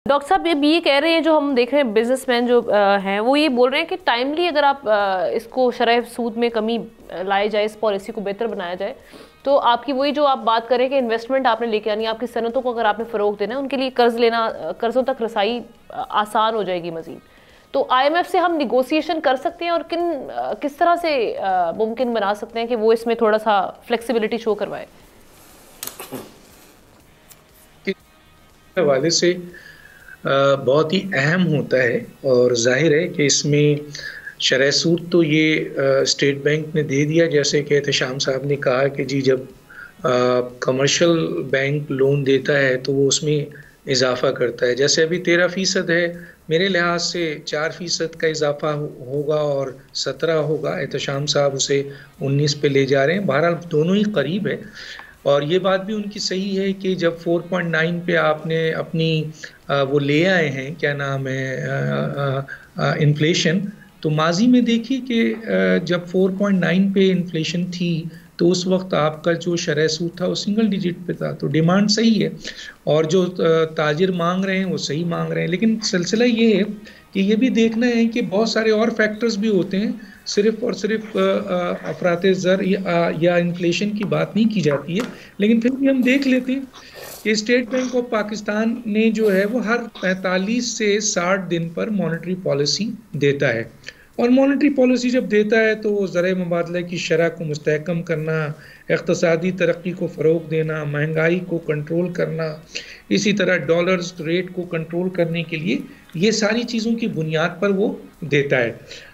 Doctor साहब ये कह रहे हैं, जो हम देख रहे हैं बिजनेसमैन जो हैं वो ये बोल रहे हैं कि टाइमली अगर आप इसको शरह सूद में कमी लाए जाए, इस पॉलिसी को बेहतर बनाया जाए, तो आपकी वही जो आप बात करें कि इन्वेस्टमेंट आपने लेके आनी है, आपकी सनतों को अगर आपने फ़रोग देना है, उनके लिए कर्ज़ों तक रसाई आसान हो जाएगी मज़ीद। तो IMF से हम निगोसिएशन कर सकते हैं और किस तरह से मुमकिन बना सकते हैं कि वो इसमें थोड़ा सा फ्लेक्सिबिलिटी शो करवाए? हवाले से बहुत ही अहम होता है और जाहिर है कि इसमें शरह सूद तो ये स्टेट बैंक ने दे दिया, जैसे कि एहतशाम साहब ने कहा कि जी जब कमर्शियल बैंक लोन देता है तो वो उसमें इजाफा करता है। जैसे अभी 13% है, मेरे लिहाज से 4% का इजाफा होगा और 17 होगा। एहतशाम साहब उसे 19 पे ले जा रहे हैं। बहरहाल दोनों ही करीब है और ये बात भी उनकी सही है कि जब 4.9 पे आपने अपनी वो ले आए हैं, क्या नाम है, इन्फ्लेशन, तो माजी में देखिए कि जब 4.9 पे इन्फ्लेशन थी तो उस वक्त आपका जो शरह सूद था वो सिंगल डिजिट पे था। तो डिमांड सही है और जो ताजिर मांग रहे हैं वो सही मांग रहे हैं। लेकिन सिलसिला ये है कि ये भी देखना है कि बहुत सारे और फैक्टर्स भी होते हैं, सिर्फ और सिर्फ अफराते ज़र या इन्फ्लेशन की बात नहीं की जाती है। लेकिन फिर भी हम देख लेते हैं कि स्टेट बैंक ऑफ पाकिस्तान ने जो है वो हर 45 से 60 दिन पर मॉनेटरी पॉलिसी देता है और मॉनेटरी पॉलिसी जब देता है तो वो ज़र मुबादला की शरह को मुस्तहकम करना, इक़्तिसादी तरक्की को फ़रोग़ देना, महंगाई को कंट्रोल करना, इसी तरह डॉलर्स रेट को कंट्रोल करने के लिए ये सारी चीज़ों की बुनियाद पर वो देता है।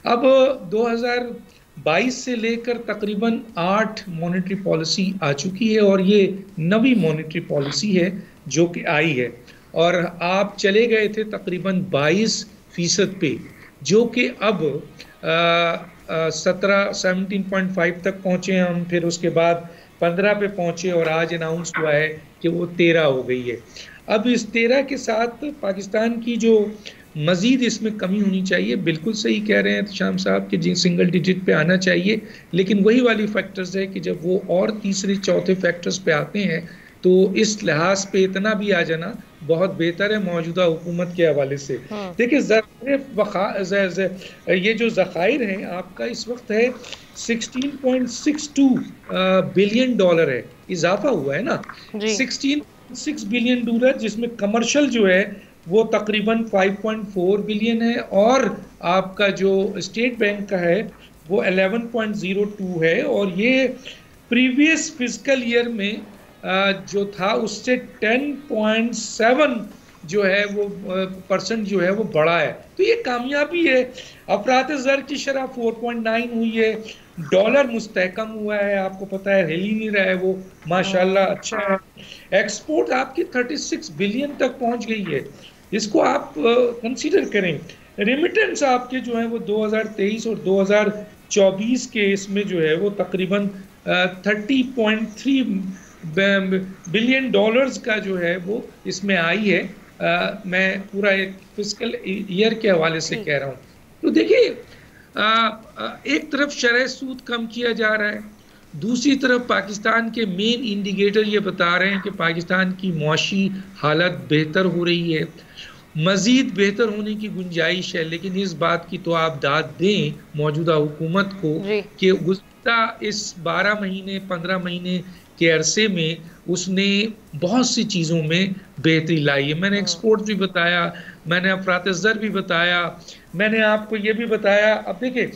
अब 2022 से लेकर तकरीबन 8 मॉनेटरी पॉलिसी आ चुकी है और ये नवी मॉनेटरी पॉलिसी है जो कि आई है और आप चले गए थे तकरीबन 22% पे, जो कि अब 17.5 तक पहुँचे हम, फिर उसके बाद 15 पे पहुँचे और आज अनाउंस हुआ है कि वो 13 हो गई है। अब इस 13 के साथ पाकिस्तान की जो मज़ीद इसमें कमी होनी चाहिए, बिल्कुल सही कह रहे हैं शाम साहब कि जी सिंगल डिजिट पे आना चाहिए, लेकिन वही वाली फैक्टर्स है कि जब वो और तीसरे चौथे फैक्टर्स पे आते हैं तो इस लिहाज पे इतना भी आ जाना बहुत बेहतर है मौजूदा हुकूमत के हवाले से। देखिए ये जो ज़खायर हैं आपका इस वक्त है 16.62 बिलियन डॉलर है, इजाफा हुआ है ना 16.6 बिलियन डॉलर, जिसमें कमर्शियल जो है वो तकरीबन 5.4 बिलियन है और आपका जो स्टेट बैंक का है वो 11.02 है और ये प्रीवियस फिजिकल ईयर में जो था उससे 10.7 जो है वो परसेंट जो है वो बढ़ा है। तो ये कामयाबी है। अफराते ज़र की शरह 4.9 हुई है, डॉलर मुस्तहकम हुआ है, आपको पता है हिल ही नहीं रहा है वो, माशाल्लाह अच्छा है। एक्सपोर्ट आपकी 36 बिलियन तक पहुंच गई है, इसको आप कंसीडर करें। रेमिटेंस आपके जो है वो 2023 और 2024 के इसमें जो है वो तकरीबन 30.3 बिलियन डॉलर्स का जो है वो इसमें आई है। मैं पूरा एक फिजिकल ईयर के हवाले से कह रहा हूँ। तो देखिए एक तरफ शरह सूद कम किया जा रहा है, दूसरी तरफ पाकिस्तान के मेन इंडिकेटर ये बता रहे हैं कि पाकिस्तान की मुआशी हालत बेहतर हो रही है, मज़ीद बेहतर होने की गुंजाइश है। लेकिन इस बात की तो आप दाद दें मौजूदा हुकूमत को कि गुज़श्ता इस 12 महीने 15 महीने के अरसे में उसने बहुत सी चीज़ों में बेहतरी लाई है। मैंने एक्सपोर्ट भी बताया, मैंने अफरात ज़र भी बताया, मैंने आपको ये भी बताया। अब देखिए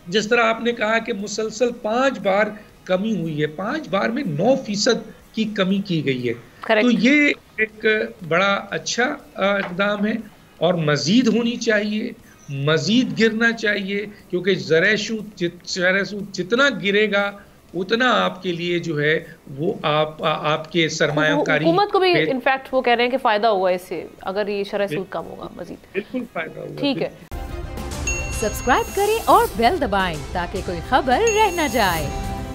जिस तरह आपने कहा कि मुसलसल 5 बार कमी हुई है, 5 बार में 9% की कमी की गई है। तो ये एक बड़ा अच्छा इक़दाम है और मज़ीद होनी चाहिए, मज़ीद गिरना चाहिए, क्योंकि शरह सूद जितना गिरेगा उतना आपके लिए जो है वो आपके सरमायाकारी हुकूमत को भी इनफैक्ट वो कह रहे हैं कि फ़ायदा होगा इससे, अगर ये शरह सूद कम होगा मज़ीद। बिल्कुल फ़ायदा होगा। ठीक है, सब्सक्राइब करें और बेल दबाएं ताकि कोई खबर रह न जाए।